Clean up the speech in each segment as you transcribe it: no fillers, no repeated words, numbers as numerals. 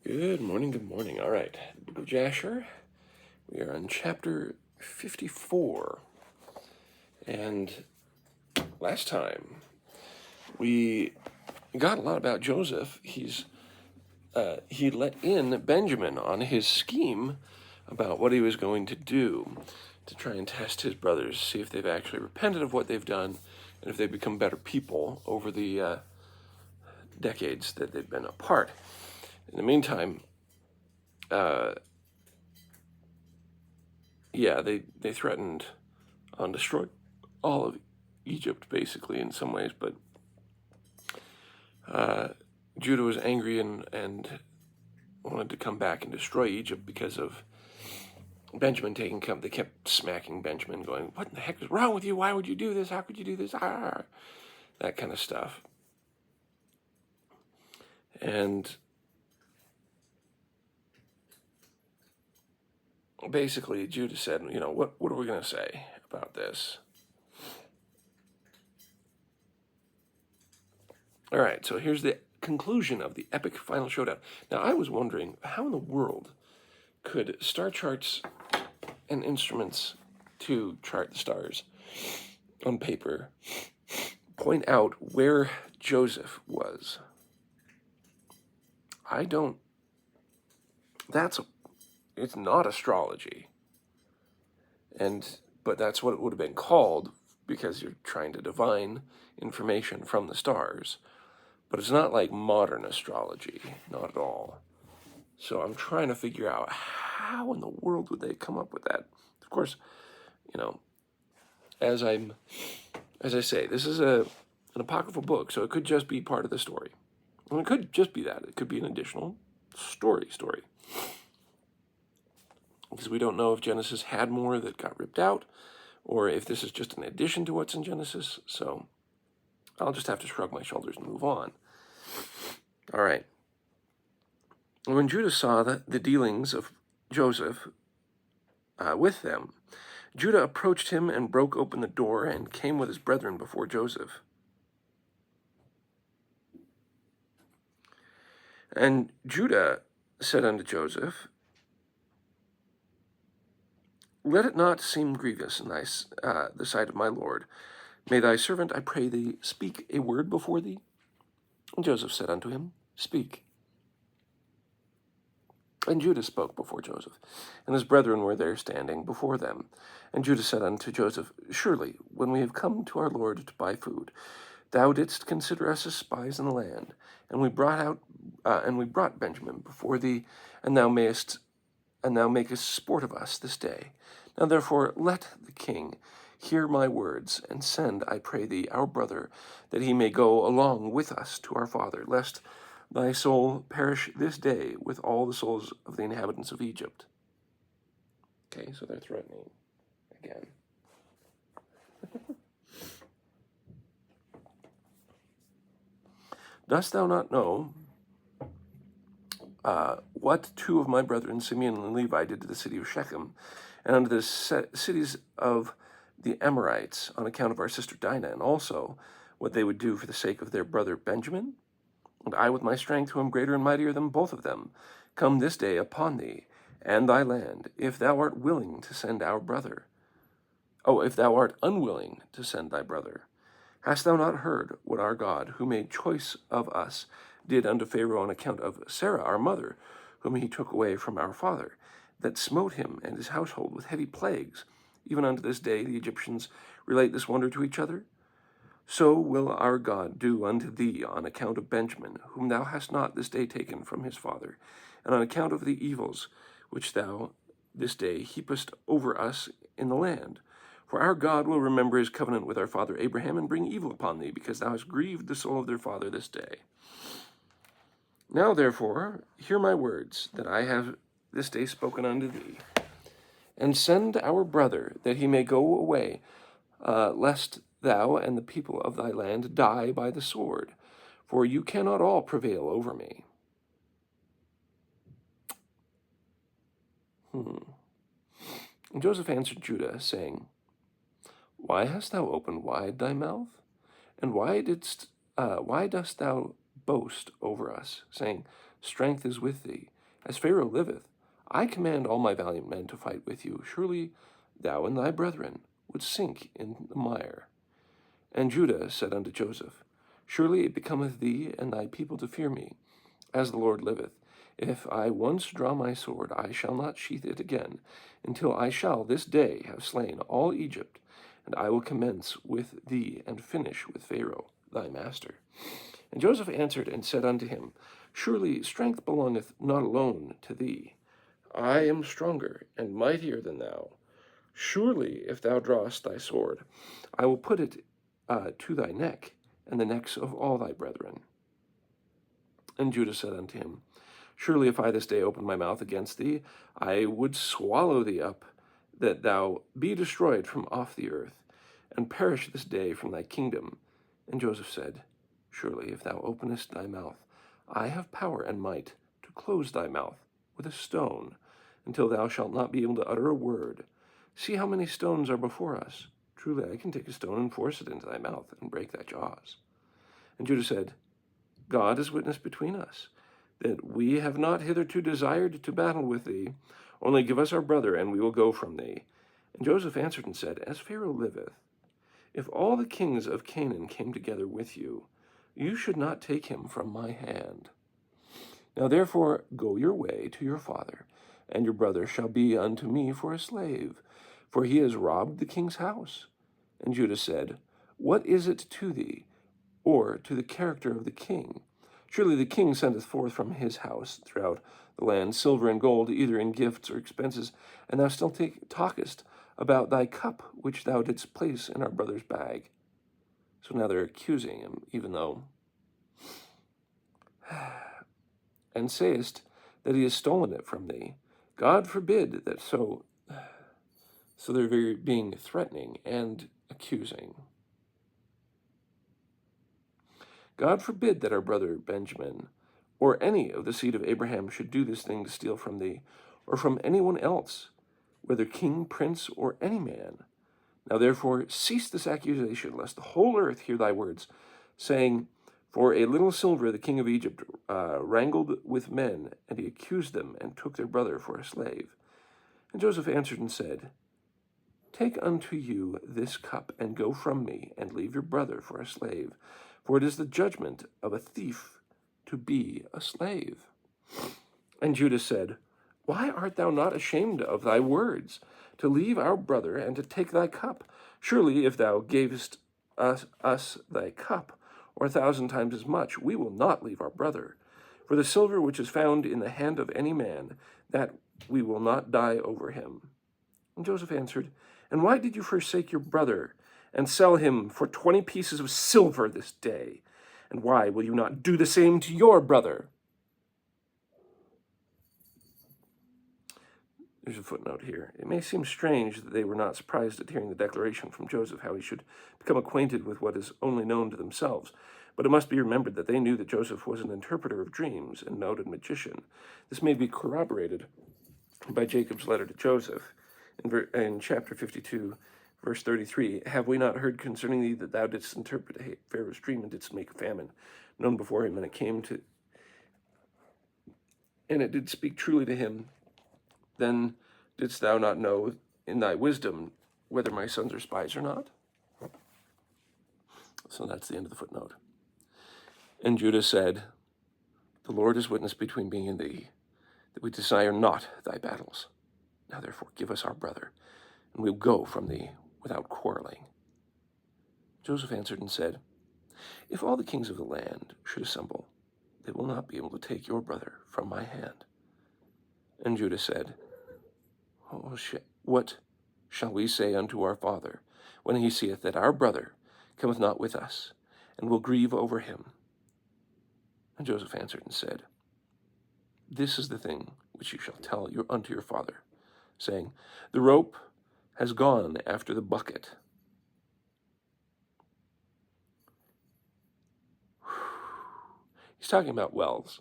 Good morning, good morning. All right, Book of Jasher. We are on chapter 54. And last time we got a lot about Joseph. He let in Benjamin on his scheme about what he was going to do to try and test his brothers, see if they've actually repented of what they've done and if they've become better people over the decades that they've been apart. In the meantime, they threatened on destroy all of Egypt, basically, in some ways, but Judah was angry and wanted to come back and destroy Egypt because of Benjamin taking come. They kept smacking Benjamin, going, "What the heck is wrong with you? Why would you do this? How could you do this?" That kind of stuff. And basically, Judah said, what are we going to say about this? All right, so here's the conclusion of the epic final showdown. Now, I was wondering, how in the world could star charts and instruments to chart the stars on paper point out where Joseph was? It's not astrology. But that's what it would have been called, because you're trying to divine information from the stars. But it's not like modern astrology, not at all. So I'm trying to figure out how in the world would they come up with that. Of course, as I say, this is an apocryphal book, so it could just be part of the story. And it could just be that. It could be an additional story. Because we don't know if Genesis had more that got ripped out, or if this is just an addition to what's in Genesis. So I'll just have to shrug my shoulders and move on. All right. When Judah saw the dealings of Joseph with them, Judah approached him and broke open the door and came with his brethren before Joseph. And Judah said unto Joseph, "Let it not seem grievous in the sight of my lord. May thy servant, I pray thee, speak a word before thee." And Joseph said unto him, "Speak." And Judah spoke before Joseph, and his brethren were there standing before them. And Judah said unto Joseph, "Surely, when we have come to our lord to buy food, thou didst consider us as spies in the land, and we brought Benjamin before thee, and thou makest sport of us this day. Now therefore let the king hear my words, and send, I pray thee, our brother, that he may go along with us to our father, lest thy soul perish this day with all the souls of the inhabitants of Egypt." Okay, so they're threatening again. "Dost thou not know what two of my brethren, Simeon and Levi, did to the city of Shechem, and unto the cities of the Amorites, on account of our sister Dinah, and also what they would do for the sake of their brother Benjamin? And I with my strength, who am greater and mightier than both of them, come this day upon thee and thy land, if thou art willing to send our brother. If thou art unwilling to send thy brother. Hast thou not heard what our God, who made choice of us, did unto Pharaoh on account of Sarah our mother, whom he took away from our father, that smote him and his household with heavy plagues? Even unto this day the Egyptians relate this wonder to each other. So will our God do unto thee on account of Benjamin, whom thou hast not this day taken from his father, and on account of the evils which thou this day heapest over us in the land. For our God will remember his covenant with our father Abraham, and bring evil upon thee, because thou hast grieved the soul of their father this day. Now therefore hear my words that I have this day spoken unto thee, and send our brother, that he may go away, lest thou and the people of thy land die by the sword, for you cannot all prevail over me." And Joseph answered Judah, saying, "Why hast thou opened wide thy mouth? And why dost thou boast over us, saying, Strength is with thee, As Pharaoh liveth, I command all my valiant men to fight with you. Surely thou and thy brethren would sink in the mire. And Judah said unto Joseph, Surely it becometh thee and thy people to fear me, as the Lord liveth. If I once draw my sword, I shall not sheath it again, until I shall this day have slain all Egypt, and I will commence with thee, and finish with Pharaoh thy master. And Joseph answered and said unto him, Surely strength belongeth not alone to thee. I am stronger and mightier than thou. Surely if thou drawest thy sword, I will put it to thy neck, and the necks of all thy brethren. And Judah said unto him, Surely if I this day open my mouth against thee, I would swallow thee up, that thou be destroyed from off the earth, and perish this day from thy kingdom. And Joseph said, Surely if thou openest thy mouth, I have power and might to close thy mouth with a stone, until thou shalt not be able to utter a word. See how many stones are before us. Truly I can take a stone and force it into thy mouth, and break thy jaws. And Judah said, God is witness between us, that we have not hitherto desired to battle with thee. Only give us our brother, and we will go from thee. And Joseph answered and said, As Pharaoh liveth, if all the kings of Canaan came together with you, you should not take him from my hand. Now therefore go your way to your father, and your brother shall be unto me for a slave, for he has robbed the king's house. And Judah said, What is it to thee, or to the character of the king? Surely the king sendeth forth from his house throughout the land silver and gold, either in gifts or expenses, and thou still talkest about thy cup which thou didst place in our brother's bag. So now they're accusing him, even though, and sayest that he has stolen it from thee. God forbid that so they're being threatening and accusing. God forbid that our brother Benjamin, or any of the seed of Abraham, should do this thing to steal from thee, or from anyone else, whether king, prince, or any man. Now therefore cease this accusation, lest the whole earth hear thy words, saying, For a little silver the king of Egypt wrangled with men, and he accused them, and took their brother for a slave. And Joseph answered and said, Take unto you this cup, and go from me, and leave your brother for a slave. For it is the judgment of a thief to be a slave. And Judah said, Why art thou not ashamed of thy words, to leave our brother, and to take thy cup? Surely if thou gavest us thy cup, or 1,000 times as much, we will not leave our brother. For the silver which is found in the hand of any man, that we will not die over him. And Joseph answered, And why did you forsake your brother, and sell him for 20 pieces of silver this day? And why will you not do the same to your brother? There's a footnote here. It may seem strange that they were not surprised at hearing the declaration from Joseph how he should become acquainted with what is only known to themselves. But it must be remembered that they knew that Joseph was an interpreter of dreams and noted magician. This may be corroborated by Jacob's letter to Joseph in chapter 52, verse 33. Have we not heard concerning thee that thou didst interpret Pharaoh's dream, and didst make a famine known before him, and it did speak truly to him? Then didst thou not know in thy wisdom whether my sons are spies or not? So that's the end of the footnote. And Judah said, The Lord is witness between me and thee, that we desire not thy battles. Now therefore give us our brother, and we will go from thee without quarreling. Joseph answered and said, If all the kings of the land should assemble, they will not be able to take your brother from my hand. And Judah said, What shall we say unto our father, when he seeth that our brother cometh not with us, and will grieve over him? And Joseph answered and said, This is the thing which you shall tell unto your father, saying, The rope has gone after the bucket. He's talking about wells.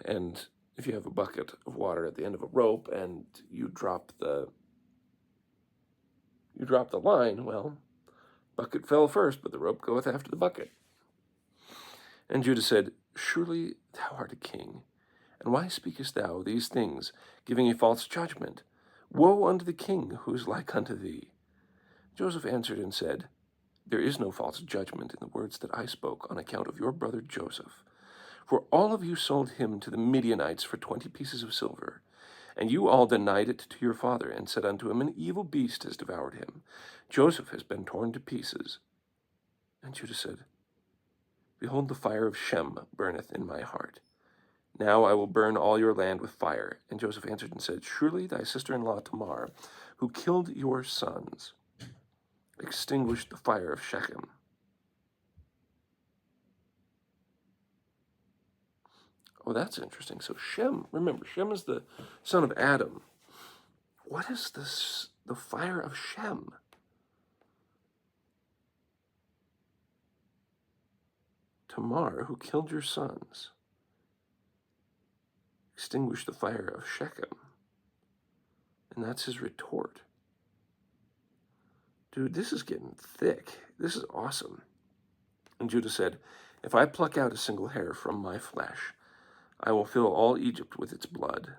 And if you have a bucket of water at the end of a rope and you drop the line, well, bucket fell first, but the rope goeth after the bucket. And Judah said, Surely thou art a king, And why speakest thou these things, giving a false judgment? Woe unto the king who is like unto thee! Joseph answered and said, There is no false judgment in the words that I spoke on account of your brother Joseph. For all of you sold him to the Midianites for 20 pieces of silver. And you all denied it to your father, and said unto him, An evil beast has devoured him. Joseph has been torn to pieces. And Judah said, Behold, the fire of Shem burneth in my heart. Now I will burn all your land with fire. And Joseph answered and said, Surely thy sister-in-law Tamar, who killed your sons, extinguished the fire of Shechem. Oh, that's interesting. So Shem, remember, Shem is the son of Adam. What is this, the fire of Shem? Tamar, who killed your sons, extinguished the fire of Shechem. And that's his retort. Dude, this is getting thick. This is awesome. And Judah said, If I pluck out a single hair from my flesh, I will fill all Egypt with its blood.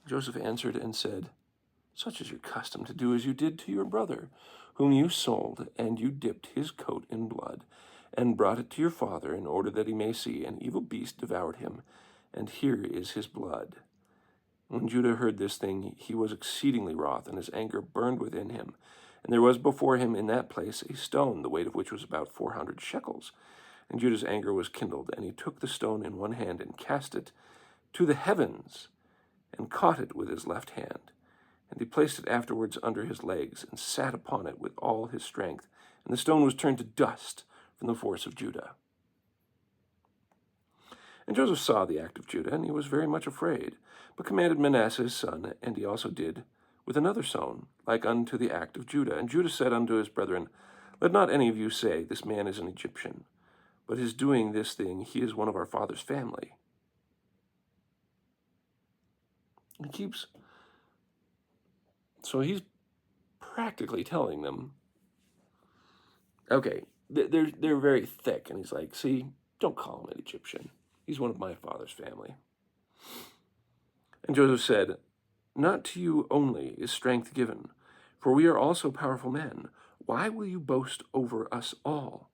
Joseph answered and said, Such is your custom to do as you did to your brother, whom you sold, and you dipped his coat in blood, and brought it to your father, in order that he may see an evil beast devoured him, and here is his blood. When Judah heard this thing, he was exceedingly wroth, and his anger burned within him. And there was before him in that place a stone, the weight of which was about 400 shekels. And Judah's anger was kindled, and he took the stone in one hand and cast it to the heavens, and caught it with his left hand. And he placed it afterwards under his legs, and sat upon it with all his strength. And the stone was turned to dust from the force of Judah. And Joseph saw the act of Judah, and he was very much afraid, but commanded Manasseh his son, and he also did with another stone, like unto the act of Judah. And Judah said unto his brethren, Let not any of you say, This man is an Egyptian, but his doing this thing, he is one of our father's family. So he's practically telling them, okay, they're very thick, and he's like, see, don't call him an Egyptian. He's one of my father's family. And Joseph said, Not to you only is strength given, for we are also powerful men. Why will you boast over us all?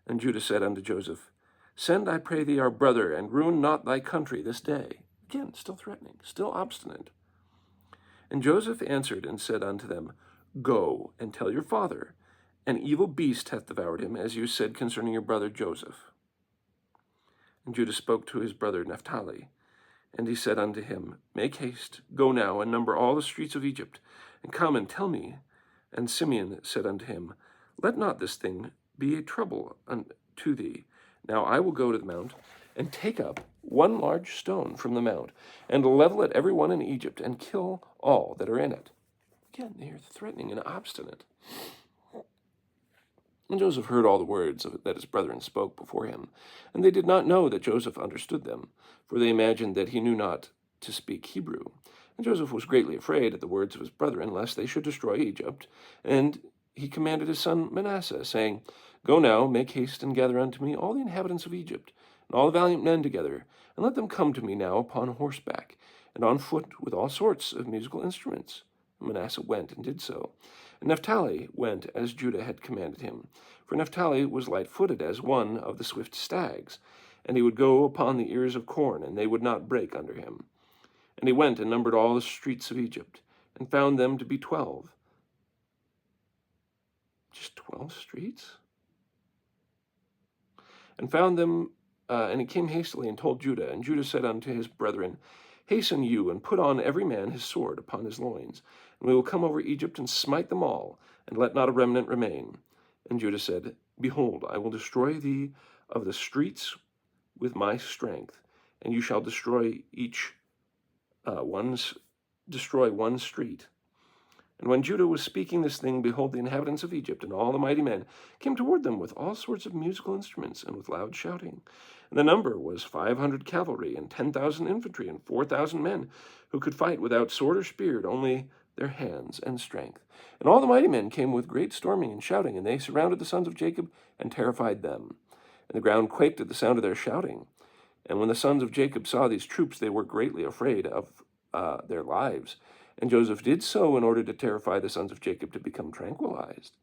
And Judah said unto Joseph, Send, I pray thee, our brother, and ruin not thy country this day. Again, still threatening, still obstinate. And Joseph answered and said unto them, Go and tell your father, An evil beast hath devoured him, as you said concerning your brother Joseph. And Judah spoke to his brother Naphtali, and he said unto him, Make haste, go now, and number all the streets of Egypt, and come and tell me. And Simeon said unto him, Let not this thing be a trouble unto thee. Now I will go to the mount, and take up one large stone from the mount, and level at every one in Egypt, and kill all that are in it. Again, they are threatening and obstinate. And Joseph heard all the words that his brethren spoke before him, and they did not know that Joseph understood them, for they imagined that he knew not to speak Hebrew. And Joseph was greatly afraid at the words of his brethren, lest they should destroy Egypt. And he commanded his son Manasseh, saying, Go now, make haste, and gather unto me all the inhabitants of Egypt, and all the valiant men together, and let them come to me now upon horseback, and on foot with all sorts of musical instruments. And Manasseh went and did so. And Naphtali went as Judah had commanded him. For Naphtali was light-footed as one of the swift stags, and he would go upon the ears of corn, and they would not break under him. And he went and numbered all the streets of Egypt, and found them to be 12. Just 12 streets? And found them, and he came hastily and told Judah. And Judah said unto his brethren, Hasten you, and put on every man his sword upon his loins, and we will come over Egypt and smite them all, and let not a remnant remain. And Judah said, Behold, I will destroy thee of the streets with my strength, and you shall destroy one street. And when Judah was speaking this thing, behold, the inhabitants of Egypt and all the mighty men came toward them with all sorts of musical instruments and with loud shouting. And the number was 500 cavalry and 10,000 infantry and 4,000 men who could fight without sword or spear, only their hands and strength. And all the mighty men came with great storming and shouting, and they surrounded the sons of Jacob and terrified them. And the ground quaked at the sound of their shouting. And when the sons of Jacob saw these troops, they were greatly afraid of their lives. And Joseph did so in order to terrify the sons of Jacob to become tranquilized.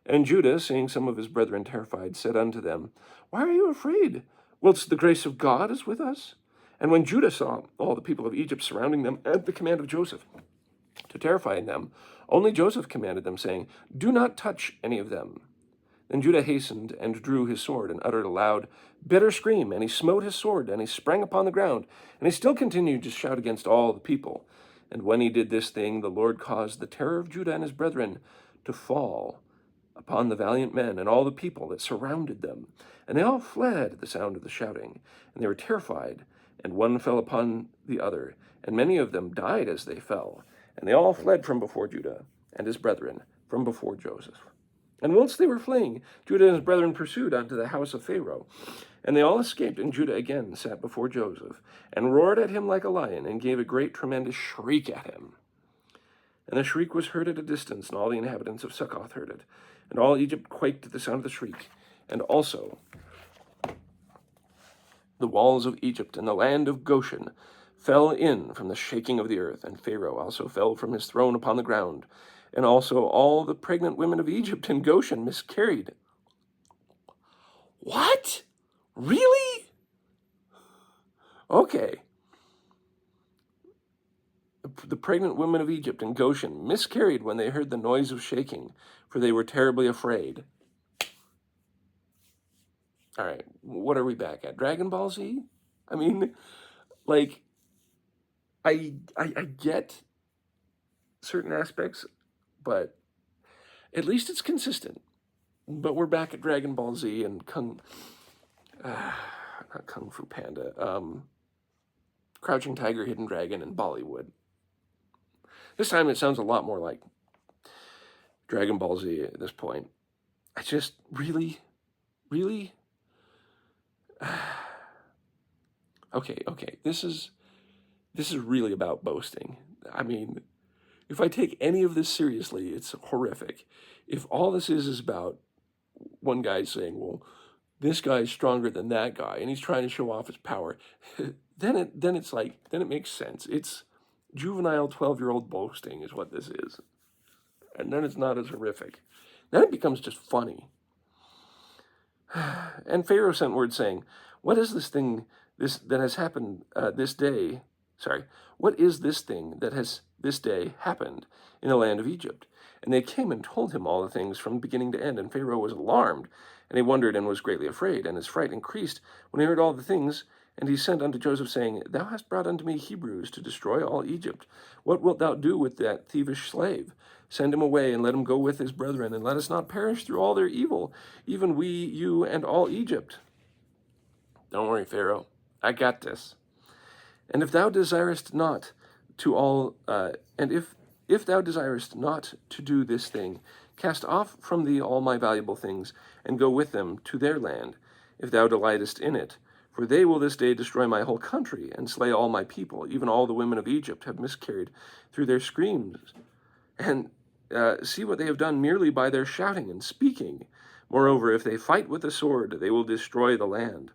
And Judah, seeing some of his brethren terrified, said unto them, Why are you afraid, whilst the grace of God is with us? And when Judah saw all the people of Egypt surrounding them at the command of Joseph, to terrify them, only Joseph commanded them, saying, Do not touch any of them. Then Judah hastened and drew his sword and uttered a loud, bitter scream, and he smote his sword, and he sprang upon the ground, and he still continued to shout against all the people. And when he did this thing, the Lord caused the terror of Judah and his brethren to fall upon the valiant men and all the people that surrounded them. And they all fled at the sound of the shouting, and they were terrified, and one fell upon the other, and many of them died as they fell. And they all fled from before Judah and his brethren, from before Joseph. And whilst they were fleeing, Judah and his brethren pursued unto the house of Pharaoh. And they all escaped, and Judah again sat before Joseph, and roared at him like a lion, and gave a great tremendous shriek at him. And the shriek was heard at a distance, and all the inhabitants of Succoth heard it. And all Egypt quaked at the sound of the shriek. And also the walls of Egypt and the land of Goshen fell in from the shaking of the earth, and Pharaoh also fell from his throne upon the ground. And also all the pregnant women of Egypt and Goshen miscarried. What? Really? Okay. The pregnant women of Egypt and Goshen miscarried when they heard the noise of shaking, for they were terribly afraid. All right, what are we back at? Dragon Ball Z? I mean, like, I get certain aspects, but at least it's consistent. But we're back at Dragon Ball Z and not Kung Fu Panda, Crouching Tiger, Hidden Dragon, and Bollywood. This time it sounds a lot more like Dragon Ball Z at this point. I just really, okay. This is really about boasting. I mean, if I take any of this seriously, it's horrific. If all this is about one guy saying, well, this guy's stronger than that guy, and he's trying to show off his power, then it makes sense. It's juvenile 12-year-old boasting is what this is. And then it's not as horrific. Then it becomes just funny. And Pharaoh sent word saying, What is this thing that has happened this day? What is this thing that has this day happened in the land of Egypt? And they came and told him all the things from beginning to end. And Pharaoh was alarmed, and he wondered and was greatly afraid. And his fright increased when he heard all the things. And he sent unto Joseph, saying, Thou hast brought unto me Hebrews to destroy all Egypt. What wilt thou do with that thievish slave? Send him away, and let him go with his brethren, and let us not perish through all their evil, even we, you, and all Egypt. Don't worry, Pharaoh, I got this. And if thou desirest not to if thou desirest not to do this thing, cast off from thee all my valuable things, and go with them to their land, if thou delightest in it. For they will this day destroy my whole country, and slay all my people. Even all the women of Egypt have miscarried through their screams. And see what they have done merely by their shouting and speaking. Moreover, if they fight with the sword, they will destroy the land.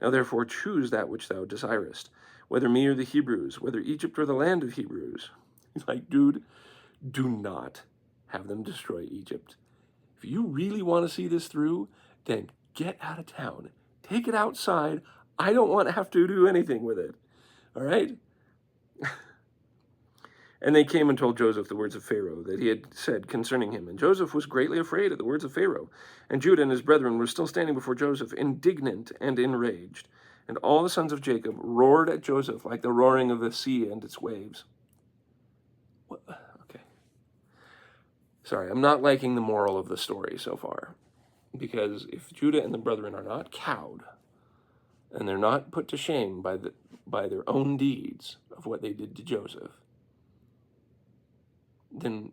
Now therefore choose that which thou desirest, whether me or the Hebrews, whether Egypt or the land of Hebrews. He's like, dude, do not have them destroy Egypt. If you really want to see this through, then get out of town. Take it outside. I don't want to have to do anything with it. All right? And they came and told Joseph the words of Pharaoh that he had said concerning him. And Joseph was greatly afraid at the words of Pharaoh. And Judah and his brethren were still standing before Joseph, indignant and enraged. And all the sons of Jacob roared at Joseph like the roaring of the sea and its waves. What? Okay. Sorry, I'm not liking the moral of the story so far. Because if Judah and the brethren are not cowed, and they're not put to shame by their own deeds of what they did to Joseph, then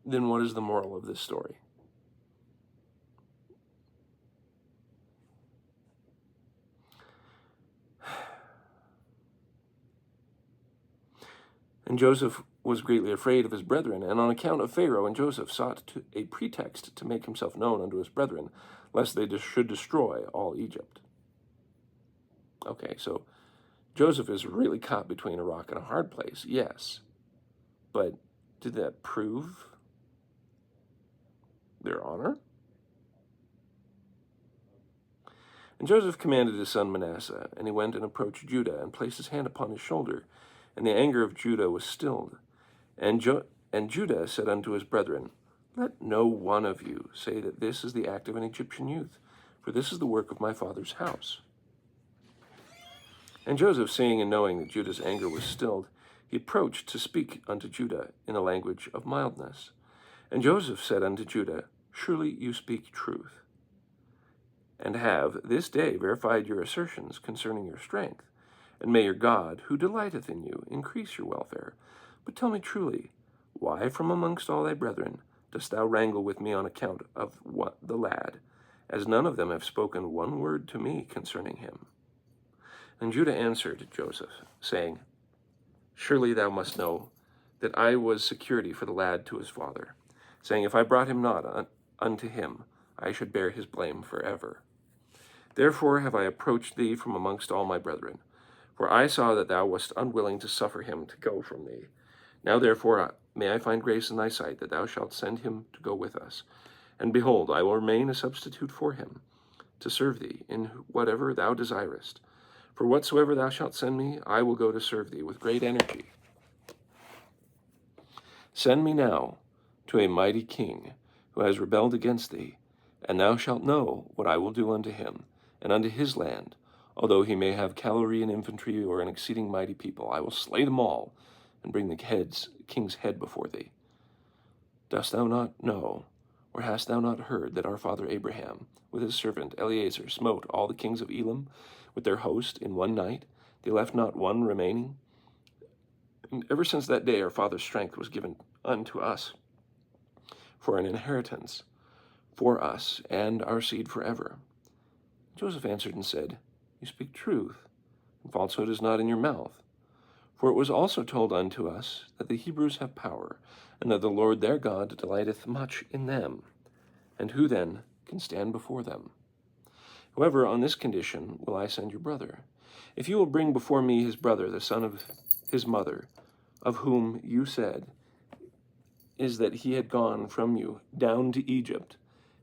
what is the moral of this story? And Joseph was greatly afraid of his brethren, and on account of Pharaoh and Joseph sought a pretext to make himself known unto his brethren, lest they should destroy all Egypt. Okay, so Joseph is really caught between a rock and a hard place, yes. But did that prove their honor? And Joseph commanded his son Manasseh, and he went and approached Judah and placed his hand upon his shoulder, and the anger of Judah was stilled. And Judah said unto his brethren, Let no one of you say that this is the act of an Egyptian youth, for this is the work of my father's house. And Joseph, seeing and knowing that Judah's anger was stilled, he approached to speak unto Judah in a language of mildness. And Joseph said unto Judah, Surely you speak truth, and have this day verified your assertions concerning your strength. And may your God, who delighteth in you, increase your welfare. But tell me truly, why from amongst all thy brethren dost thou wrangle with me on account of what the lad, as none of them have spoken one word to me concerning him? And Judah answered Joseph, saying, Surely thou must know that I was security for the lad to his father, saying, If I brought him not unto him, I should bear his blame forever. Therefore have I approached thee from amongst all my brethren, for I saw that thou wast unwilling to suffer him to go from thee. Now therefore may I find grace in thy sight, that thou shalt send him to go with us. And behold, I will remain a substitute for him, to serve thee in whatever thou desirest. For whatsoever thou shalt send me, I will go to serve thee with great energy. Send me now to a mighty king, who has rebelled against thee, and thou shalt know what I will do unto him, and unto his land. Although he may have cavalry and infantry, or an exceeding mighty people, I will slay them all, and bring the king's head before thee. Dost thou not know, or hast thou not heard, that our father Abraham, with his servant Eliezer, smote all the kings of Elam with their host in one night? They left not one remaining. And ever since that day our father's strength was given unto us for an inheritance, for us and our seed forever. Joseph answered and said, You speak truth, and falsehood is not in your mouth. For it was also told unto us that the Hebrews have power, and that the Lord their God delighteth much in them. And who then can stand before them? However, on this condition will I send your brother. If you will bring before me his brother, the son of his mother, of whom you said is that he had gone from you down to Egypt.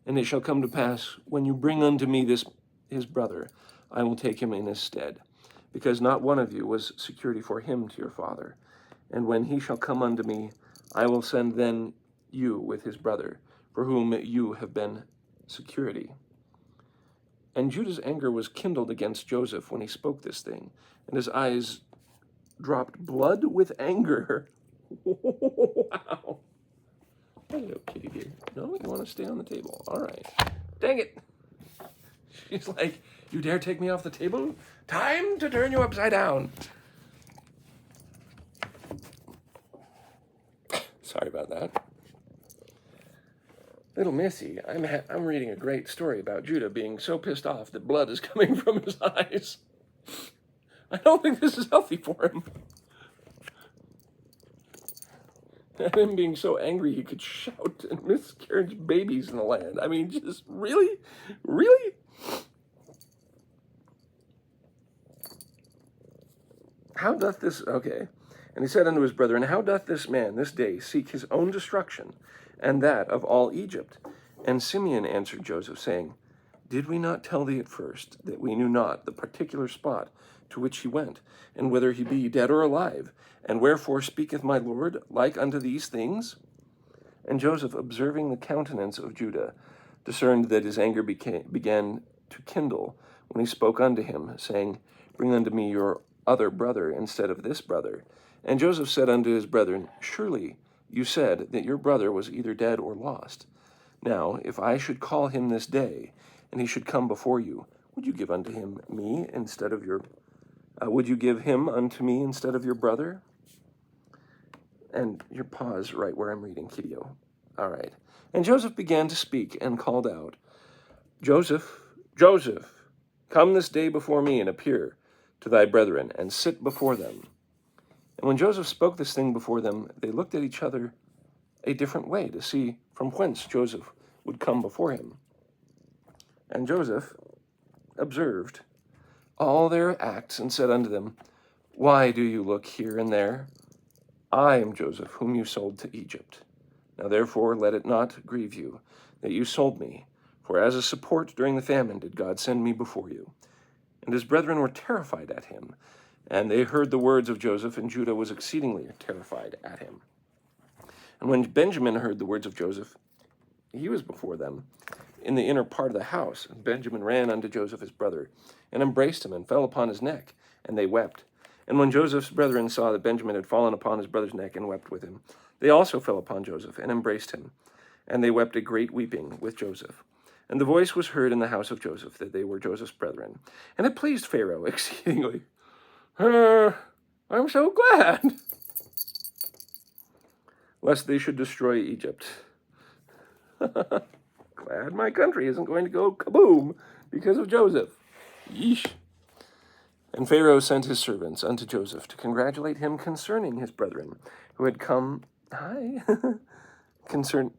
And it shall come to pass, when you bring unto me his brother, I will take him in his stead, because not one of you was security for him to your father. And when he shall come unto me, I will send then you with his brother, for whom you have been security. And Judah's anger was kindled against Joseph when he spoke this thing, and his eyes dropped blood with anger. Wow. Hello, kitty dear. No, you want to stay on the table. All right. Dang it. She's like, You dare take me off the table? Time to turn you upside down. Sorry about that. Little Missy, I'm reading a great story about Judah being so pissed off that blood is coming from his eyes. I don't think this is healthy for him. And him being so angry he could shout and miscarriage babies in the land. I mean, just really? Really? How doth this, okay. And he said unto his brethren, How doth this man this day seek his own destruction, and that of all Egypt? And Simeon answered Joseph, saying, Did we not tell thee at first that we knew not the particular spot to which he went, and whether he be dead or alive? And wherefore speaketh my Lord like unto these things? And Joseph, observing the countenance of Judah, discerned that his anger began to kindle when he spoke unto him, saying, Bring unto me your other brother instead of this brother. And Joseph said unto his brethren, Surely you said that your brother was either dead or lost. Now, if I should call him this day, and he should come before you, would you give unto him me instead of your? Would you give him unto me instead of your brother? And your pause right where I'm reading, Kiddio. All right. And Joseph began to speak and called out, Joseph, Joseph, come this day before me and appear to thy brethren, and sit before them. And when Joseph spoke this thing before them, they looked at each other a different way to see from whence Joseph would come before him. And Joseph observed all their acts, and said unto them, Why do you look here and there? I am Joseph, whom you sold to Egypt. Now therefore let it not grieve you that you sold me, for as a support during the famine did God send me before you. And his brethren were terrified at him, and they heard the words of Joseph, and Judah was exceedingly terrified at him. And when Benjamin heard the words of Joseph, he was before them in the inner part of the house. And Benjamin ran unto Joseph his brother, and embraced him, and fell upon his neck, and they wept. And when Joseph's brethren saw that Benjamin had fallen upon his brother's neck and wept with him, they also fell upon Joseph, and embraced him. And they wept a great weeping with Joseph. And the voice was heard in the house of Joseph, that they were Joseph's brethren. And it pleased Pharaoh exceedingly. I'm so glad, lest they should destroy Egypt. Glad my country isn't going to go kaboom because of Joseph. Yeesh. And Pharaoh sent his servants unto Joseph to congratulate him concerning his brethren, who had come. Concerning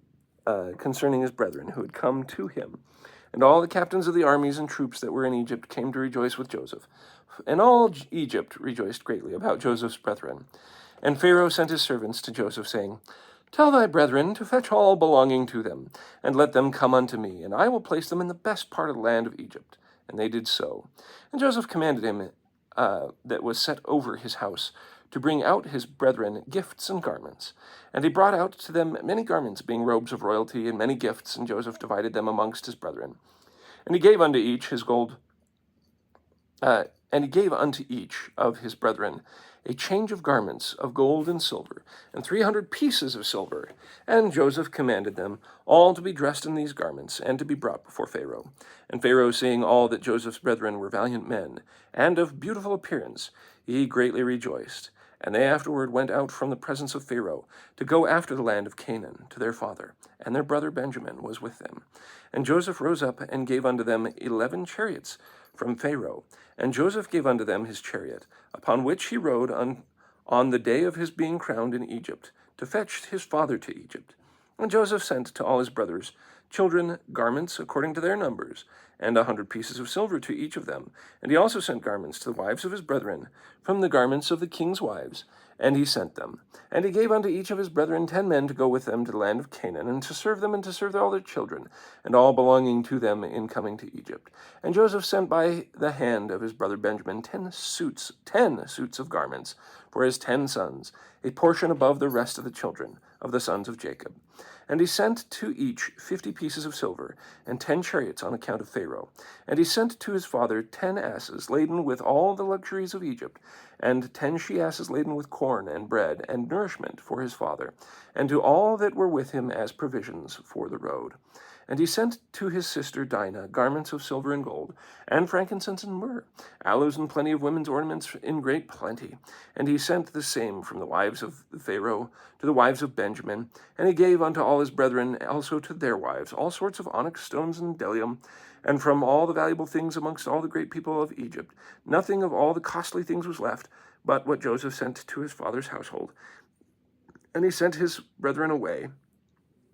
his brethren who had come to him. And all the captains of the armies and troops that were in Egypt came to rejoice with Joseph. And all Egypt rejoiced greatly about Joseph's brethren. And Pharaoh sent his servants to Joseph, saying, Tell thy brethren to fetch all belonging to them, and let them come unto me, and I will place them in the best part of the land of Egypt. And they did so. And Joseph commanded him that was set over his house to bring out his brethren gifts and garments. And he brought out to them many garments, being robes of royalty, and many gifts, and Joseph divided them amongst his brethren. And he gave unto each his gold, and he gave unto each of his brethren a change of garments of gold and silver, and 300 pieces of silver. And Joseph commanded them all to be dressed in these garments, and to be brought before Pharaoh. And Pharaoh, seeing all that Joseph's brethren were valiant men, and of beautiful appearance, he greatly rejoiced. And they afterward went out from the presence of Pharaoh to go after the land of Canaan to their father, and their brother Benjamin was with them. And Joseph rose up and gave unto them 11 chariots from Pharaoh. And Joseph gave unto them his chariot, upon which he rode on the day of his being crowned in Egypt, to fetch his father to Egypt. And Joseph sent to all his brothers children garments according to their numbers, and 100 pieces of silver to each of them. And he also sent garments to the wives of his brethren, from the garments of the king's wives, and he sent them. And he gave unto each of his brethren 10 men to go with them to the land of Canaan, and to serve them, and to serve all their children, and all belonging to them in coming to Egypt. And Joseph sent by the hand of his brother Benjamin 10 suits of garments for his 10 sons, a portion above the rest of the children of the sons of Jacob. And he sent to each 50 pieces of silver, and 10 chariots on account of Pharaoh. And he sent to his father 10 asses laden with all the luxuries of Egypt, and 10 she-asses laden with corn and bread and nourishment for his father, and to all that were with him as provisions for the road. And he sent to his sister Dinah garments of silver and gold, and frankincense and myrrh, aloes and plenty of women's ornaments in great plenty. And he sent the same from the wives of Pharaoh to the wives of Benjamin. And he gave unto all his brethren also to their wives all sorts of onyx stones and bdellium, and from all the valuable things amongst all the great people of Egypt. Nothing of all the costly things was left, but what Joseph sent to his father's household. And he sent his brethren away,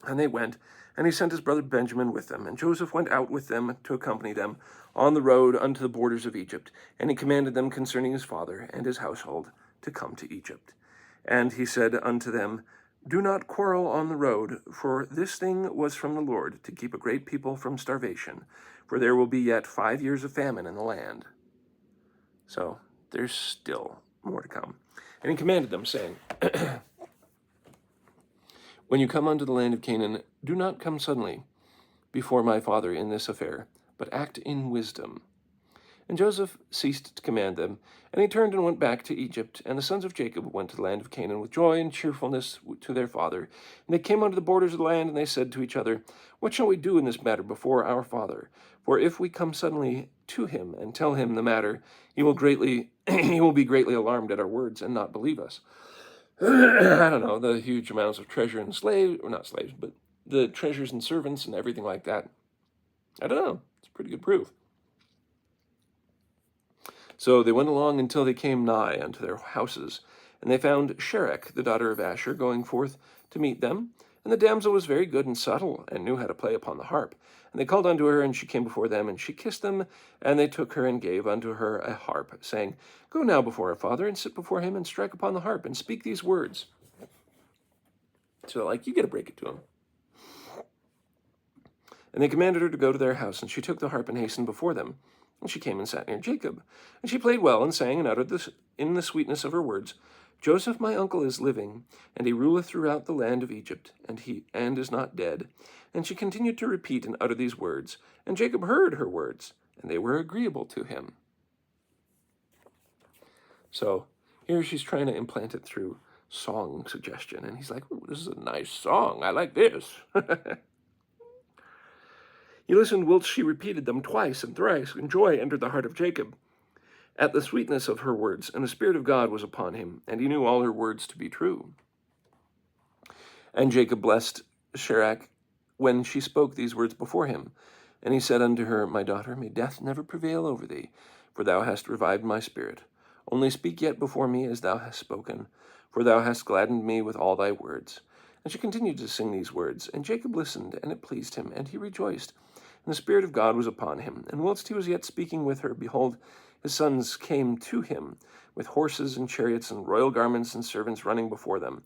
and they went, and he sent his brother Benjamin with them. And Joseph went out with them to accompany them on the road unto the borders of Egypt. And he commanded them concerning his father and his household to come to Egypt. And he said unto them, Do not quarrel on the road, for this thing was from the Lord, to keep a great people from starvation. For there will be yet 5 years of famine in the land. So there's still more to come. And he commanded them, saying, When you come unto the land of Canaan, do not come suddenly before my father in this affair, but act in wisdom. And Joseph ceased to command them, and he turned and went back to Egypt. And the sons of Jacob went to the land of Canaan with joy and cheerfulness to their father. And they came unto the borders of the land, and they said to each other, What shall we do in this matter before our father? For if we come suddenly to him and tell him the matter, he will be greatly alarmed at our words and not believe us. I don't know, the huge amounts of treasure and slaves, or not slaves, but the treasures and servants and everything like that. I don't know. It's pretty good proof. So they went along until they came nigh unto their houses, and they found Sherek, the daughter of Asher, going forth to meet them. And the damsel was very good and subtle, and knew how to play upon the harp. And they called unto her, and she came before them, and she kissed them. And they took her and gave unto her a harp, saying, Go now before our father, and sit before him, and strike upon the harp, and speak these words. So, like, you got to break it to him. And they commanded her to go to their house, and she took the harp and hastened before them. And she came and sat near Jacob. And she played well, and sang, and uttered this in the sweetness of her words, Joseph my uncle is living, and he ruleth throughout the land of Egypt, and is not dead. And she continued to repeat and utter these words. And Jacob heard her words, and they were agreeable to him. So here she's trying to implant it through song suggestion. And he's like, this is a nice song. I like this. He listened whilst she repeated them twice and thrice, and joy entered the heart of Jacob at the sweetness of her words, and the Spirit of God was upon him, and he knew all her words to be true. And Jacob blessed Sherach when she spoke these words before him. And he said unto her, My daughter, may death never prevail over thee, for thou hast revived my spirit. Only speak yet before me as thou hast spoken, for thou hast gladdened me with all thy words. And she continued to sing these words, and Jacob listened, and it pleased him, and he rejoiced. And the Spirit of God was upon him. And whilst he was yet speaking with her, behold, his sons came to him, with horses and chariots and royal garments and servants running before them.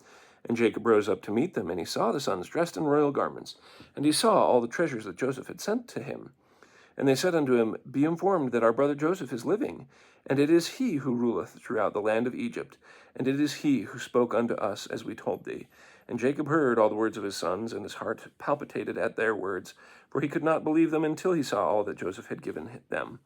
And Jacob rose up to meet them, and he saw the sons dressed in royal garments. And he saw all the treasures that Joseph had sent to him. And they said unto him, Be informed that our brother Joseph is living, and it is he who ruleth throughout the land of Egypt, and it is he who spoke unto us as we told thee. And Jacob heard all the words of his sons, and his heart palpitated at their words, for he could not believe them until he saw all that Joseph had given them,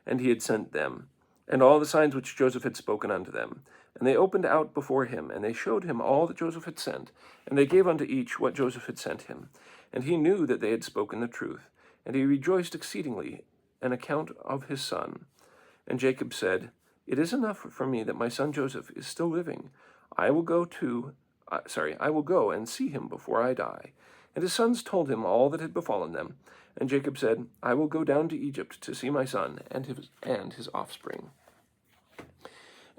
and he had sent them, and all the signs which Joseph had spoken unto them. And they opened out before him, and they showed him all that Joseph had sent, and they gave unto each what Joseph had sent him. And he knew that they had spoken the truth, and he rejoiced exceedingly an account of his son. And Jacob said, It is enough for me that my son Joseph is still living. I will go and see him before I die. And his sons told him all that had befallen them. And Jacob said, I will go down to Egypt to see my son and his offspring.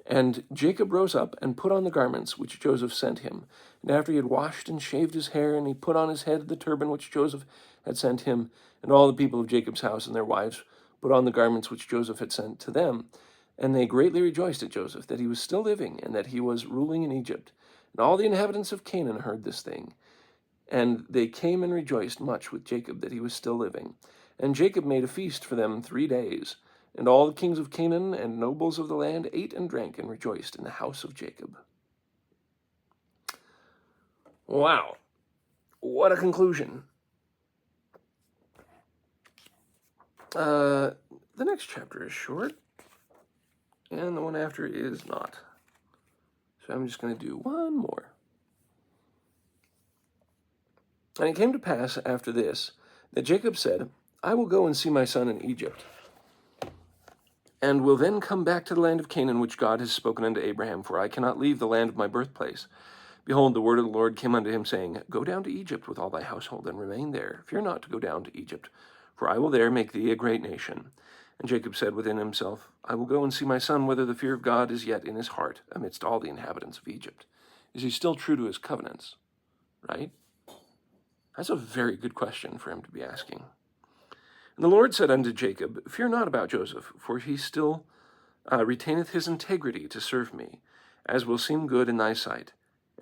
And Jacob rose up and put on the garments which Joseph sent him. And after he had washed and shaved his hair, and he put on his head the turban which Joseph had sent him, and all the people of Jacob's house and their wives put on the garments which Joseph had sent to them. And they greatly rejoiced at Joseph, that he was still living, and that he was ruling in Egypt. And all the inhabitants of Canaan heard this thing. And they came and rejoiced much with Jacob, that he was still living. And Jacob made a feast for them 3 days. And all the kings of Canaan and nobles of the land ate and drank and rejoiced in the house of Jacob. Wow. What a conclusion. The next chapter is short, and the one after is not. So I'm just going to do one more. And it came to pass after this that Jacob said, I will go and see my son in Egypt, and will then come back to the land of Canaan, which God has spoken unto Abraham, for I cannot leave the land of my birthplace. Behold, the word of the Lord came unto him, saying, Go down to Egypt with all thy household, and remain there. Fear not to go down to Egypt, for I will there make thee a great nation. And Jacob said within himself, I will go and see my son, whether the fear of God is yet in his heart, amidst all the inhabitants of Egypt. Is he still true to his covenants? Right? That's a very good question for him to be asking. And the Lord said unto Jacob, Fear not about Joseph, for he still retaineth his integrity to serve me, as will seem good in thy sight.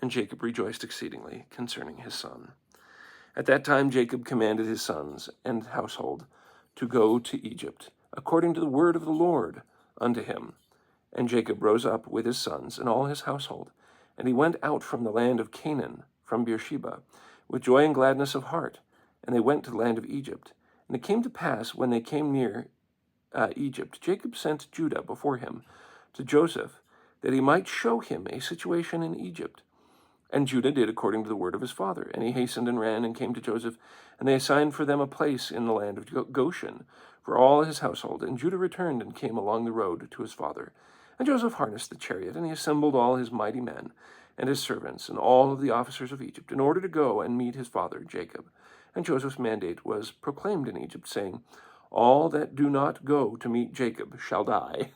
And Jacob rejoiced exceedingly concerning his son. At that time Jacob commanded his sons and household to go to Egypt, according to the word of the Lord unto him. And Jacob rose up with his sons and all his household, and he went out from the land of Canaan, from Beersheba, with joy and gladness of heart. And they went to the land of Egypt. And it came to pass, when they came near Egypt, Jacob sent Judah before him to Joseph, that he might show him a situation in Egypt. And Judah did according to the word of his father. And he hastened and ran and came to Joseph, and they assigned for them a place in the land of Goshen for all his household. And Judah returned and came along the road to his father. And Joseph harnessed the chariot, and he assembled all his mighty men and his servants and all of the officers of Egypt, in order to go and meet his father Jacob. And Joseph's mandate was proclaimed in Egypt, saying, All that do not go to meet Jacob shall die.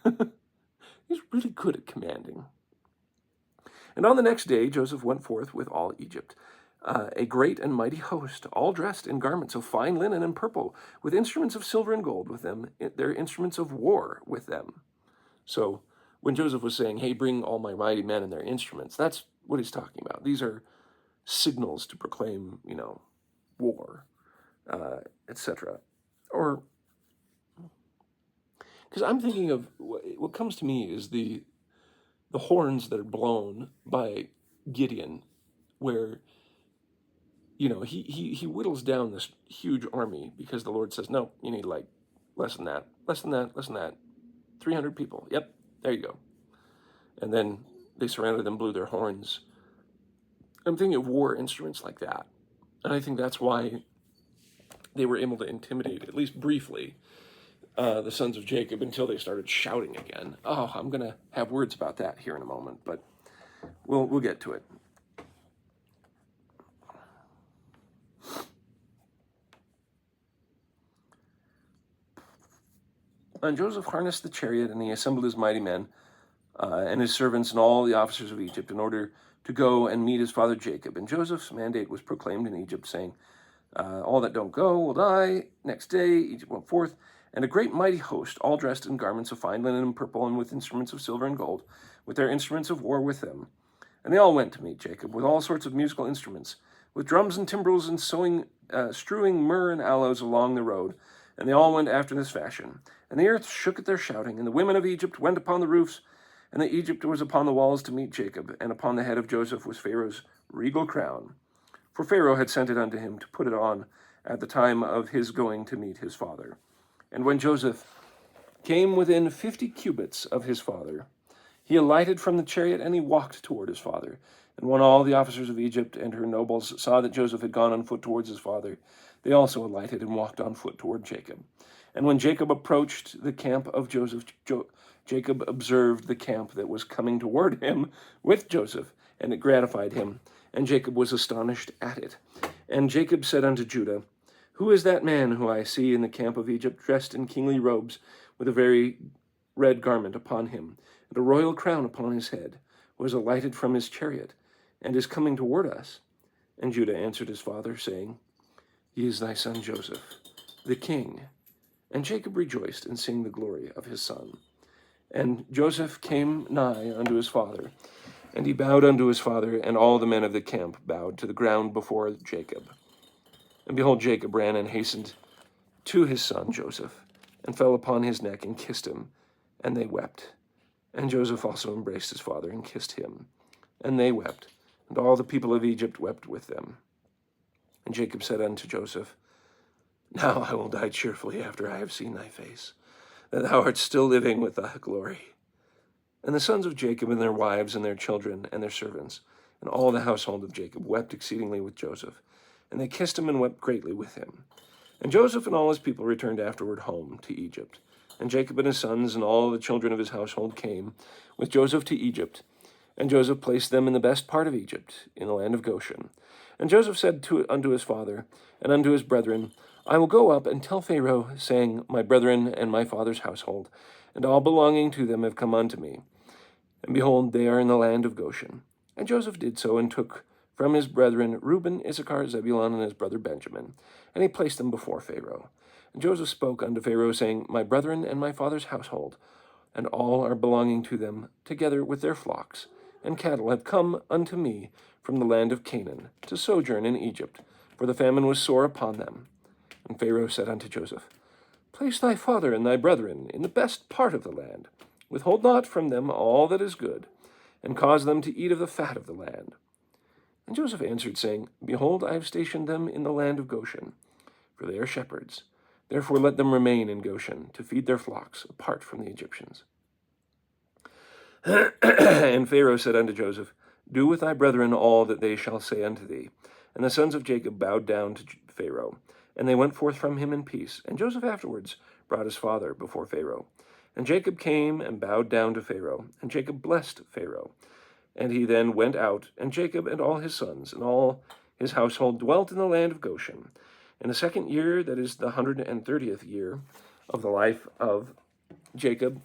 He's really good at commanding. And on the next day Joseph went forth with all Egypt, a great and mighty host, all dressed in garments of fine linen and purple, with instruments of silver and gold with them, their instruments of war with them. So when Joseph was saying, hey, bring all my mighty men and their instruments, that's what he's talking about. These are signals to proclaim, war, etc. Or, because I'm thinking of, what comes to me is the horns that are blown by Gideon, where he whittles down this huge army because the Lord says, no, you need like less than that, 300 people. Yep, there you go. And then they surrounded them, blew their horns. I'm thinking of war instruments like that. And I think that's why they were able to intimidate, at least briefly, the sons of Jacob until they started shouting again. Oh, I'm going to have words about that here in a moment, but we'll get to it. And Joseph harnessed the chariot, and he assembled his mighty men and his servants and all the officers of Egypt in order to go and meet his father Jacob. And Joseph's mandate was proclaimed in Egypt, saying, all that don't go will die. Next day, Egypt went forth, and a great mighty host, all dressed in garments of fine linen and purple, and with instruments of silver and gold, with their instruments of war with them. And they all went to meet Jacob with all sorts of musical instruments, with drums and timbrels and strewing myrrh and aloes along the road. And they all went after this fashion. And the earth shook at their shouting, and the women of Egypt went upon the roofs, and the Egypt was upon the walls to meet Jacob, and upon the head of Joseph was Pharaoh's regal crown. For Pharaoh had sent it unto him to put it on at the time of his going to meet his father. And when Joseph came within 50 cubits of his father, he alighted from the chariot, and he walked toward his father. And when all the officers of Egypt and her nobles saw that Joseph had gone on foot towards his father, they also alighted and walked on foot toward Jacob. And when Jacob approached the camp of Joseph, Jacob observed the camp that was coming toward him with Joseph, and it gratified him. And Jacob was astonished at it. And Jacob said unto Judah, who is that man who I see in the camp of Egypt, dressed in kingly robes, with a very red garment upon him, and a royal crown upon his head, who has alighted from his chariot, and is coming toward us? And Judah answered his father, saying, he is thy son Joseph, the king. And Jacob rejoiced in seeing the glory of his son. And Joseph came nigh unto his father, and he bowed unto his father, and all the men of the camp bowed to the ground before Jacob. And behold, Jacob ran and hastened to his son Joseph, and fell upon his neck and kissed him, and they wept. And Joseph also embraced his father and kissed him, and they wept, and all the people of Egypt wept with them. And Jacob said unto Joseph, now I will die cheerfully after I have seen thy face, that thou art still living with thy glory. And the sons of Jacob and their wives and their children and their servants, and all the household of Jacob wept exceedingly with Joseph, and they kissed him and wept greatly with him. And Joseph and all his people returned afterward home to Egypt. And Jacob and his sons and all the children of his household came with Joseph to Egypt. And Joseph placed them in the best part of Egypt, in the land of Goshen. And Joseph said unto his father and unto his brethren, I will go up and tell Pharaoh, saying, my brethren and my father's household, and all belonging to them have come unto me. And behold, they are in the land of Goshen. And Joseph did so, and took from his brethren Reuben, Issachar, Zebulun, and his brother Benjamin, and he placed them before Pharaoh. And Joseph spoke unto Pharaoh, saying, my brethren and my father's household, and all are belonging to them, together with their flocks and cattle, have come unto me from the land of Canaan, to sojourn in Egypt, for the famine was sore upon them. And Pharaoh said unto Joseph, place thy father and thy brethren in the best part of the land, withhold not from them all that is good, and cause them to eat of the fat of the land. And Joseph answered, saying, behold, I have stationed them in the land of Goshen, for they are shepherds. Therefore let them remain in Goshen, to feed their flocks, apart from the Egyptians. And Pharaoh said unto Joseph, do with thy brethren all that they shall say unto thee. And the sons of Jacob bowed down to Pharaoh, and they went forth from him in peace. And Joseph afterwards brought his father before Pharaoh. And Jacob came and bowed down to Pharaoh, and Jacob blessed Pharaoh. And he then went out, and Jacob and all his sons and all his household dwelt in the land of Goshen. In the second year, that is the 130th year of the life of Jacob,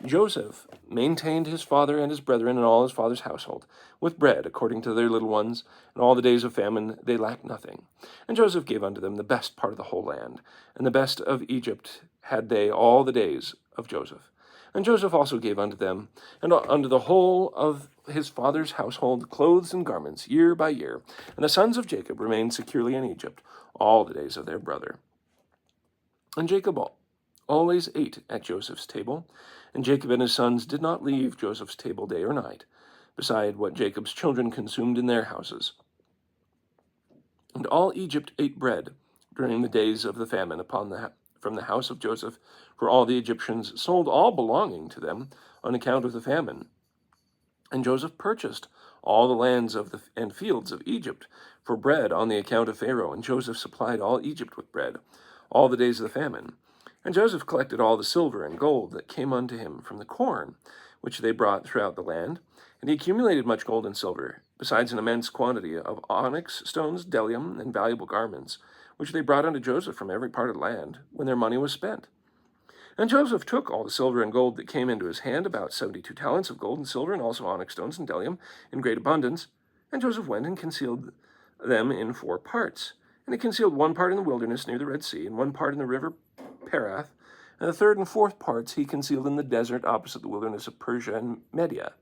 Joseph maintained his father and his brethren and all his father's household with bread according to their little ones, and all the days of famine they lacked nothing. And Joseph gave unto them the best part of the whole land, and the best of Egypt had they all the days of Joseph. And Joseph also gave unto them, and unto the whole of his father's household, clothes and garments, year by year. And the sons of Jacob remained securely in Egypt all the days of their brother. And Jacob always ate at Joseph's table, and Jacob and his sons did not leave Joseph's table day or night, beside what Jacob's children consumed in their houses. And all Egypt ate bread during the days of the famine from the house of Joseph, for all the Egyptians sold all belonging to them on account of the famine. And Joseph purchased all the lands and fields of Egypt for bread on the account of Pharaoh, and Joseph supplied all Egypt with bread all the days of the famine. And Joseph collected all the silver and gold that came unto him from the corn, which they brought throughout the land. And he accumulated much gold and silver, besides an immense quantity of onyx stones, bdellium, and valuable garments, which they brought unto Joseph from every part of the land, when their money was spent. And Joseph took all the silver and gold that came into his hand, about 72 talents of gold and silver, and also onyx stones and bdellium in great abundance. And Joseph went and concealed them in 4 parts. And he concealed one part in the wilderness near the Red Sea, and one part in the river Perath, and the 3rd and 4th parts he concealed in the desert opposite the wilderness of Persia and Media.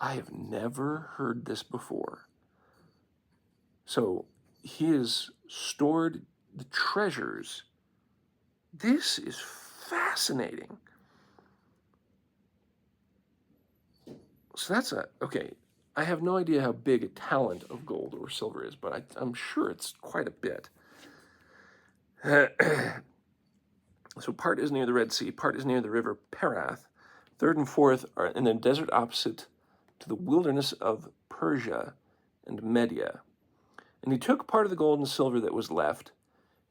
I have never heard this before. So he has stored the treasures. This is fascinating. So that's okay. I have no idea how big a talent of gold or silver is, but I'm sure it's quite a bit. So part is near the Red Sea, part is near the river Perath. 3rd and 4th are in the desert opposite to the wilderness of Persia and Media. And he took part of the gold and silver that was left,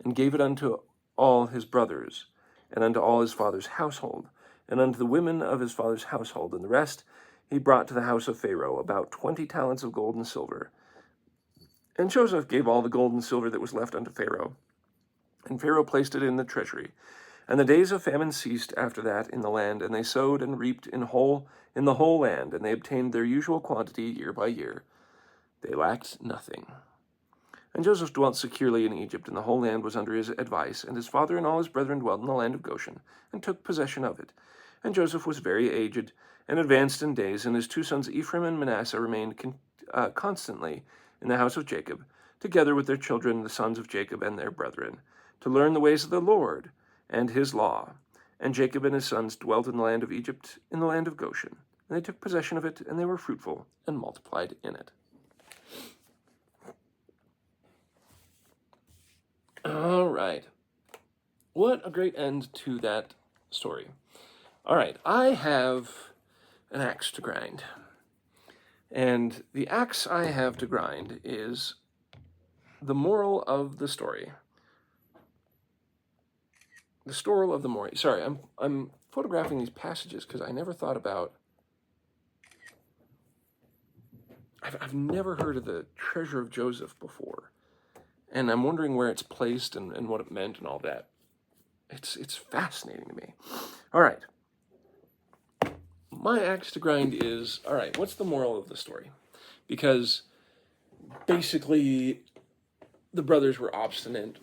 and gave it unto all his brothers, and unto all his father's household, and unto the women of his father's household, and the rest he brought to the house of Pharaoh, about 20 talents of gold and silver. And Joseph gave all the gold and silver that was left unto Pharaoh, and Pharaoh placed it in the treasury. And the days of famine ceased after that in the land, and they sowed and reaped in the whole land, and they obtained their usual quantity year by year. They lacked nothing. And Joseph dwelt securely in Egypt, and the whole land was under his advice, and his father and all his brethren dwelt in the land of Goshen, and took possession of it. And Joseph was very aged, and advanced in days, and his 2 sons Ephraim and Manasseh remained constantly in the house of Jacob, together with their children, the sons of Jacob and their brethren, to learn the ways of the Lord and his law. And Jacob and his sons dwelt in the land of Egypt, in the land of Goshen. And they took possession of it, and they were fruitful and multiplied in it. All right. What a great end to that story. All right, I have an axe to grind. And the axe I have to grind is the moral of the story. The story of the moral. Sorry, I'm photographing these passages because I never thought about. I've never heard of the treasure of Joseph before, and I'm wondering where it's placed and what it meant and all that. It's fascinating to me. All right. My axe to grind is, all right, what's the moral of the story? Because basically the brothers were obstinate.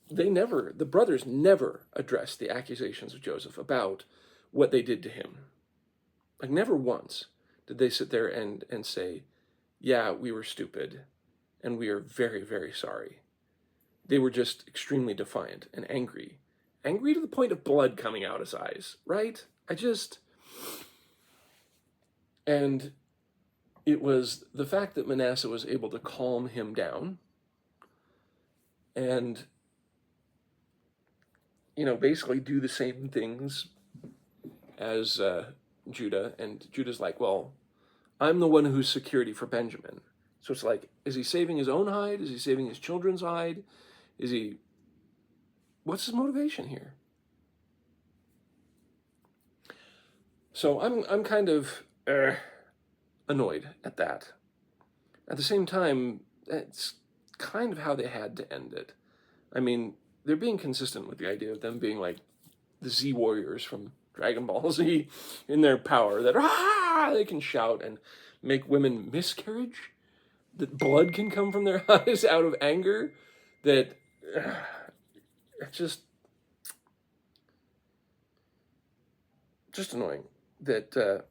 The brothers never addressed the accusations of Joseph about what they did to him. Like, never once did they sit there and say, yeah, we were stupid, and we are very, very sorry. They were just extremely defiant and angry. Angry to the point of blood coming out his eyes, right? And it was the fact that Manasseh was able to calm him down and, basically do the same things as Judah. And Judah's like, well, I'm the one who's security for Benjamin. So it's like, is he saving his own hide? Is he saving his children's hide? What's his motivation here? So I'm kind of annoyed at that. At the same time, it's kind of how they had to end it. I mean, they're being consistent with the idea of them being like the Z Warriors from Dragon Ball Z in their power, that they can shout and make women miscarriage, that blood can come from their eyes out of anger, that it's just annoying. That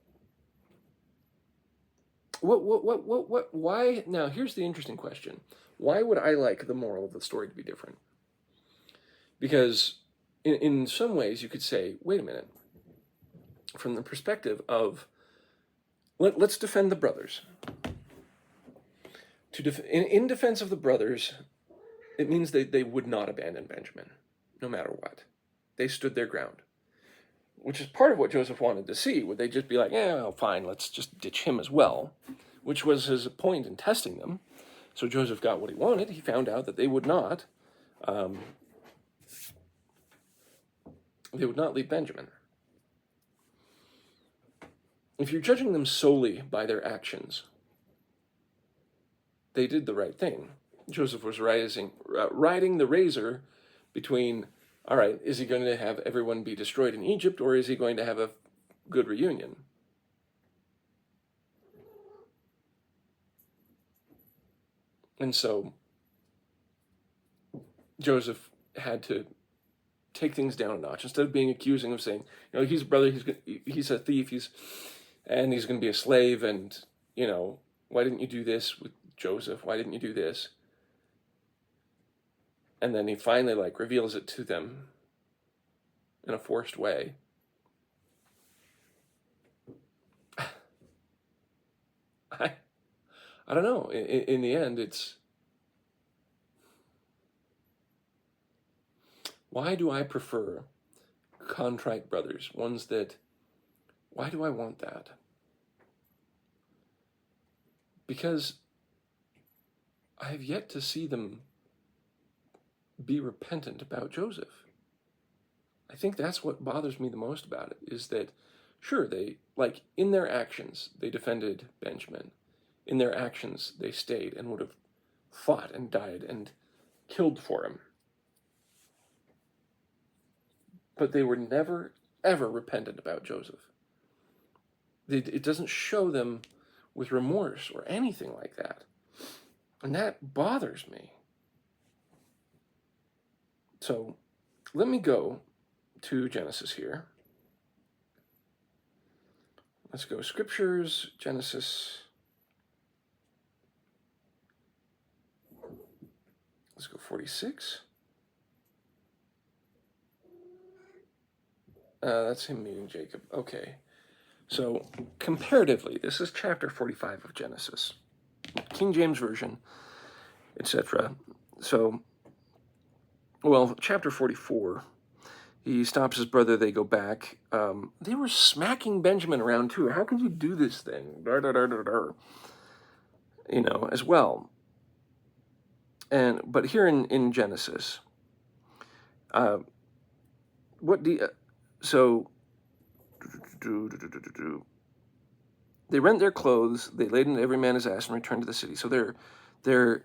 why? Now here's the interesting question: why would I like the moral of the story to be different? Because in some ways you could say, wait a minute, from the perspective of let's defend the brothers. In defense of the brothers, it means they would not abandon Benjamin, no matter what. They stood their ground, which is part of what Joseph wanted to see. Would they just be like, well, fine, let's just ditch him as well, which was his point in testing them. So Joseph got what he wanted. He found out that they would not leave Benjamin. If you're judging them solely by their actions, they did the right thing. Joseph was riding the razor between, all right, is he going to have everyone be destroyed in Egypt, or is he going to have a good reunion? And so Joseph had to take things down a notch. Instead of being accusing of saying, he's a brother, he's a thief, he's going to be a slave, and, why didn't you do this with Joseph? Why didn't you do this? And then he finally reveals it to them in a forced way. I don't know. In the end, it's, why do I prefer contrite brothers? Why do I want that? Because I have yet to see them be repentant about Joseph. I think that's what bothers me the most about it, is that, sure, they, in their actions, they defended Benjamin. In their actions, they stayed and would have fought and died and killed for him. But they were never, ever repentant about Joseph. It doesn't show them with remorse or anything like that. And that bothers me. So let me go to Genesis here. Let's go Scriptures, Genesis. Let's go 46. That's him meeting Jacob. Okay. So comparatively, this is chapter 45 of Genesis. King James Version, etc. So, chapter 44, he stops his brother, they go back. They were smacking Benjamin around too. How can you do this thing? As well. But here in Genesis, they rent their clothes, they laden every man his ass, and return to the city. So they're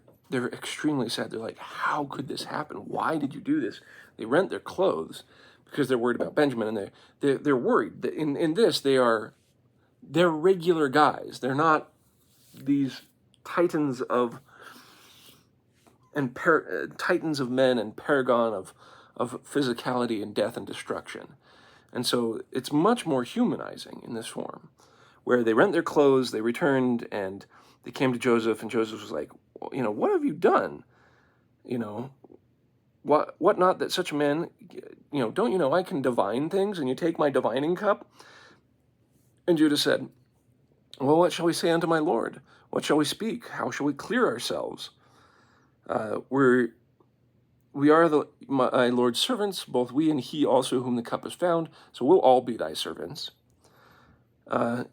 extremely sad. They're like, how could this happen? Why did you do this? They rent their clothes because they're worried about Benjamin, and they're worried. In this, they're regular guys. They're not these titans of men and paragon of physicality and death and destruction. And so it's much more humanizing in this form, where they rent their clothes, they returned, and they came to Joseph, and Joseph was like, what have you done? What not that such a man, don't you know I can divine things, and you take my divining cup? And Judah said, well, what shall we say unto my Lord? What shall we speak? How shall we clear ourselves? We are my Lord's servants, both we and he also whom the cup is found, so we'll all be thy servants. But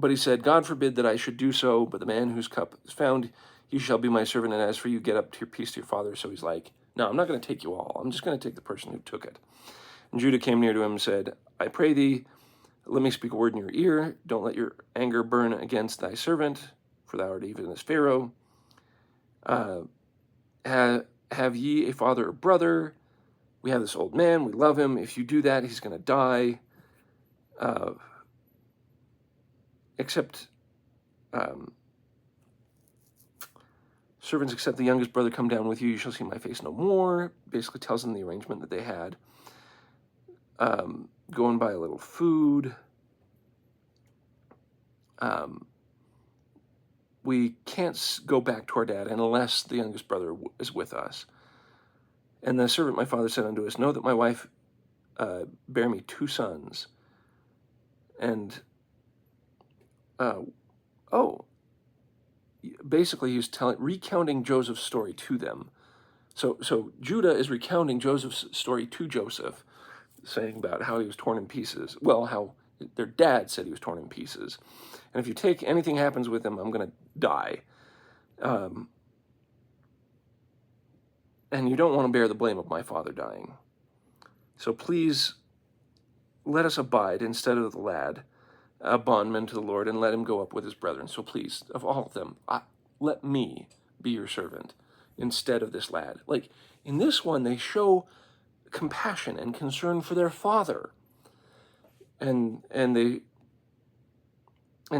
he said, God forbid that I should do so, but the man whose cup is found, he shall be my servant, and as for you, get up to your peace to your father. So he's like, no, I'm not going to take you all. I'm just going to take the person who took it. And Judah came near to him and said, I pray thee, let me speak a word in your ear. Don't let your anger burn against thy servant, for thou art even as Pharaoh. Have ye a father or brother? we have this old man, we love him. If you do that, he's going to die. Except, servants, except the youngest brother come down with you, you shall see my face no more. Basically tells them the arrangement that they had. Go and buy a little food. We can't go back to our dad unless the youngest brother is with us. And the servant my father said unto us, know that my wife bare me 2 sons. And, basically he's recounting Joseph's story to them. So Judah is recounting Joseph's story to Joseph, saying about how he was torn in pieces. Well, how their dad said he was torn in pieces. And if you take anything happens with him, I'm going to die. And you don't want to bear the blame of my father dying. So please let us abide instead of the lad, a bondman to the Lord, and let him go up with his brethren. So please, of all of them, let me be your servant instead of this lad. Like, in this one, they show compassion and concern for their father. And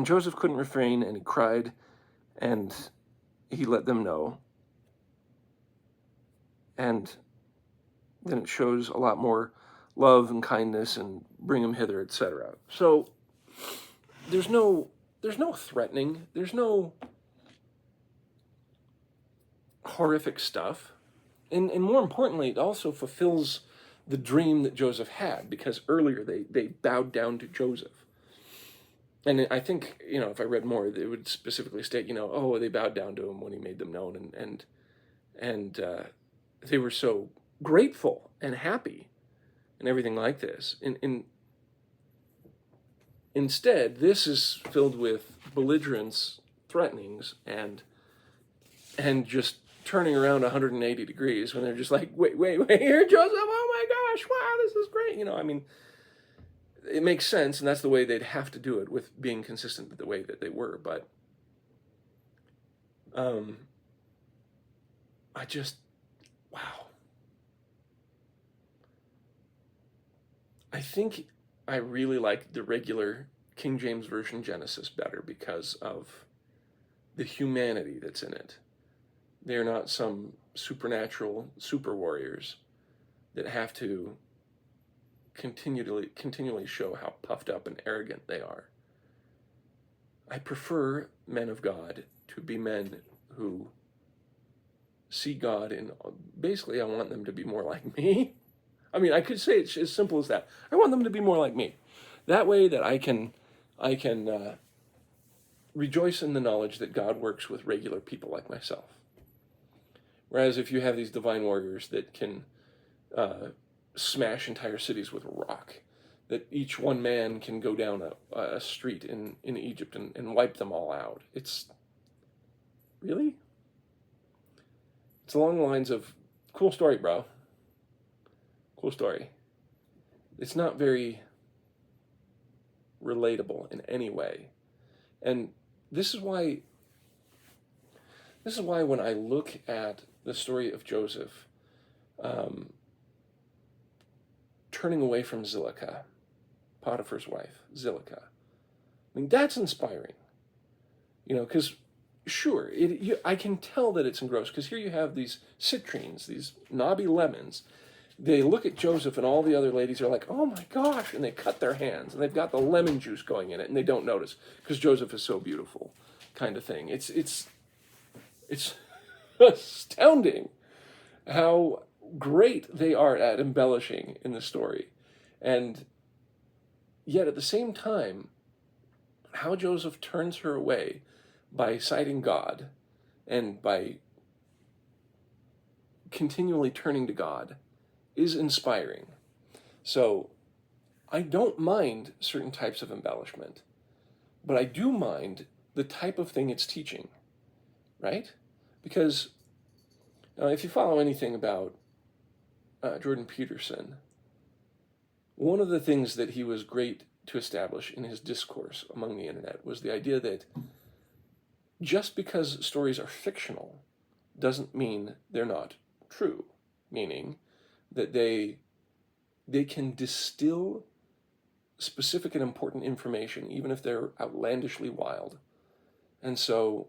Joseph couldn't refrain, and he cried, and he let them know. And then it shows a lot more love and kindness and bring him hither, etc. So there's no threatening, there's no horrific stuff. And more importantly, it also fulfills the dream that Joseph had, because earlier they bowed down to Joseph. And I think, if I read more, it would specifically state, they bowed down to him when he made them known, and they were so grateful and happy and everything like this. Instead, this is filled with belligerence, threatenings, and just turning around 180 degrees when they're just like, wait, here, Joseph, oh my gosh, wow, this is great. It makes sense, and that's the way they'd have to do it, with being consistent with the way that they were. But wow. I think I really like the regular King James Version Genesis better because of the humanity that's in it. They're not some supernatural super warriors that have to continually show how puffed up and arrogant they are. I prefer men of God to be men who see God in, basically I want them to be more like me. I mean, I could say it's as simple as that. I want them to be more like me. That way that I can rejoice in the knowledge that God works with regular people like myself. Whereas if you have these divine warriors that can smash entire cities with a rock, that each one man can go down a street in Egypt and wipe them all out. It's along the lines of, cool story, bro. Cool story. It's not very relatable in any way. And this is why when I look at the story of Joseph turning away from Zilekah, Potiphar's wife, Zilekah, I mean, that's inspiring. Because sure, I can tell that it's engrossed, because here you have these citrines, these knobby lemons. They look at Joseph, and all the other ladies are like, oh my gosh, and they cut their hands, and they've got the lemon juice going in it, and they don't notice, because Joseph is so beautiful, kind of thing. It's astounding how great they are at embellishing in the story. And yet at the same time, how Joseph turns her away by citing God and by continually turning to God is inspiring. So I don't mind certain types of embellishment, but I do mind the type of thing it's teaching, right? Because if you follow anything about Jordan Peterson, one of the things that he was great to establish in his discourse among the internet was the idea that just because stories are fictional doesn't mean they're not true, meaning that they can distill specific and important information, even if they're outlandishly wild. And so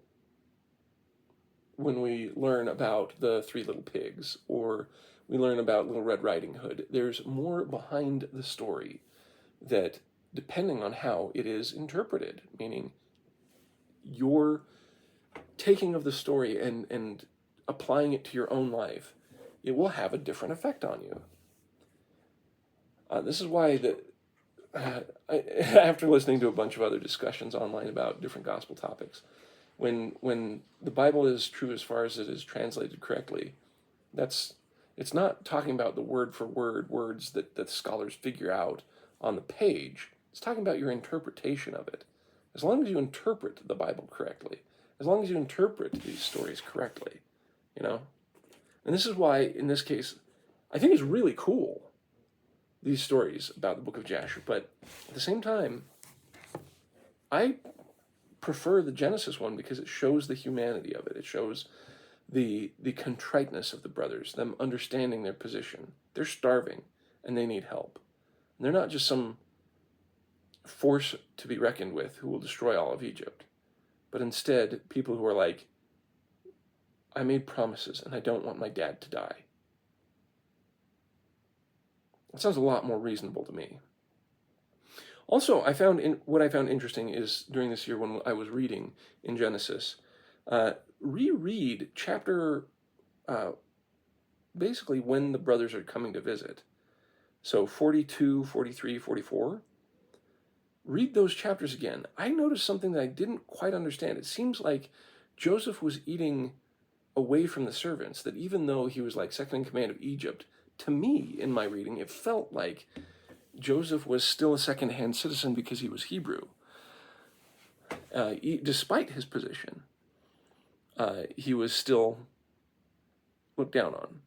when we learn about the Three Little Pigs, or we learn about Little Red Riding Hood, there's more behind the story that, depending on how it is interpreted, meaning your taking of the story and applying it to your own life, it will have a different effect on you. This is why after listening to a bunch of other discussions online about different gospel topics, when the Bible is true as far as it is translated correctly, it's not talking about the word for word words that scholars figure out on the page. It's talking about your interpretation of it. As long as you interpret the Bible correctly, as long as you interpret these stories correctly, And this is why, in this case, I think it's really cool, these stories about the Book of Jasher, but at the same time, I prefer the Genesis one because it shows the humanity of it. It shows the contriteness of the brothers, them understanding their position. They're starving, and they need help. And they're not just some force to be reckoned with who will destroy all of Egypt, but instead people who are like, I made promises, and I don't want my dad to die. That sounds a lot more reasonable to me. Also, what I found interesting is during this year when I was reading in Genesis, reread chapter, basically when the brothers are coming to visit. So 42, 43, 44. Read those chapters again. I noticed something that I didn't quite understand. It seems like Joseph was eating away from the servants, that even though he was like second in command of Egypt, to me, in my reading, it felt like Joseph was still a second-hand citizen because he was Hebrew. Despite his position, he was still looked down on.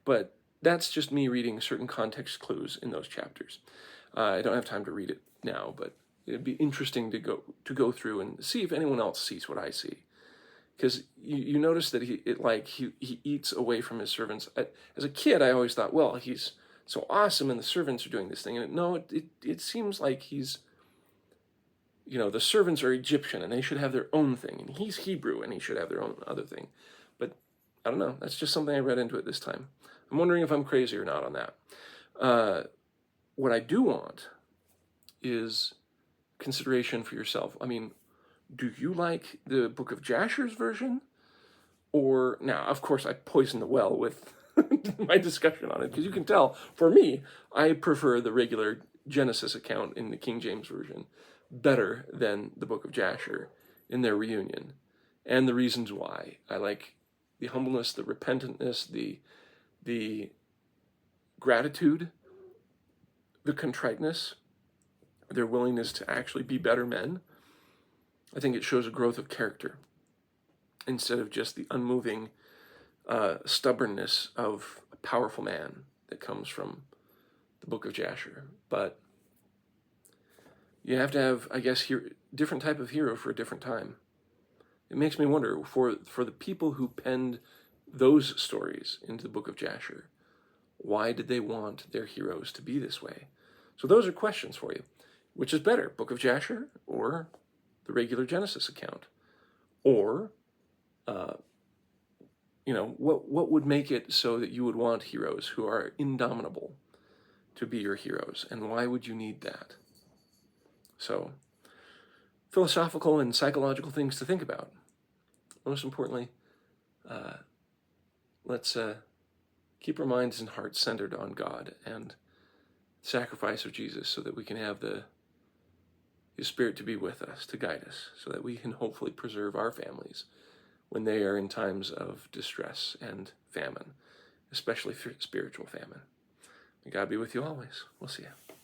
But that's just me reading certain context clues in those chapters. I don't have time to read it now, but it'd be interesting to go through and see if anyone else sees what I see. Because you notice that he eats away from his servants. As a kid, I always thought, well, he's so awesome and the servants are doing this thing. And it seems like he's, the servants are Egyptian and they should have their own thing. And he's Hebrew and he should have their own other thing. But I don't know. That's just something I read into it this time. I'm wondering if I'm crazy or not on that. What I do want is consideration for yourself. I mean, do you like the Book of Jasher's version? Or, now, of course, I poisoned the well with my discussion on it, because you can tell, for me, I prefer the regular Genesis account in the King James Version better than the Book of Jasher in their reunion. And the reasons why. I like the humbleness, the repentantness, the gratitude, the contriteness, their willingness to actually be better men. I think it shows a growth of character instead of just the unmoving stubbornness of a powerful man that comes from the Book of Jasher. But you have to have, I guess, different type of hero for a different time. It makes me wonder, for the people who penned those stories into the Book of Jasher, why did they want their heroes to be this way? So those are questions for you. Which is better, Book of Jasher or the regular Genesis account? Or, what would make it so that you would want heroes who are indomitable to be your heroes? And why would you need that? So, philosophical and psychological things to think about. Most importantly, let's keep our minds and hearts centered on God and the sacrifice of Jesus, so that we can have His Spirit to be with us, to guide us, so that we can hopefully preserve our families when they are in times of distress and famine, especially spiritual famine. May God be with you always. We'll see you.